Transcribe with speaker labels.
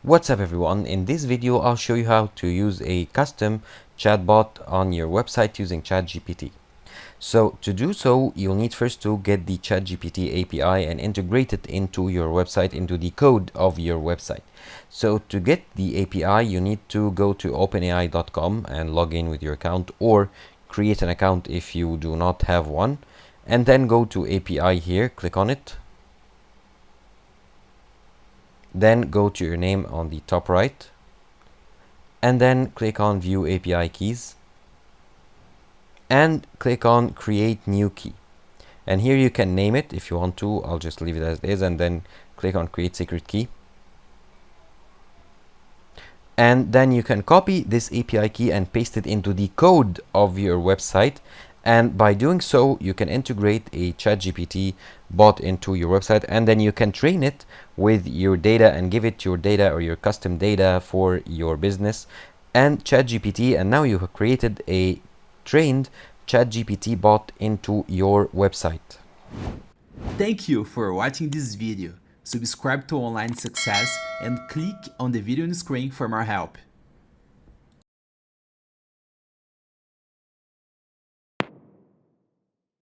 Speaker 1: What's up everyone, in this video I'll show you how to use a custom chatbot on your website using ChatGPT. So to do so, you'll need first to get the ChatGPT API and integrate it into your website, into the code of your website. So to get the API, you need to go to openai.com and log in with your account, or create an account if you do not have one, and then go to API here, click on it. Then go to your name on the top right, and then click on View API Keys, and click on Create New Key. And here you can name it if you want to. I'll just leave it as it is, and then click on Create Secret Key. And then you can copy this API key and paste it into the code of your website. And by doing so, you can integrate a ChatGPT bot into your website, and then you can train it with your data and give it your data or your custom data for your business and ChatGPT. And now you have created a trained ChatGPT bot into your website.
Speaker 2: Thank you for watching this video. Subscribe to Online Success and click on the video on the screen for more help.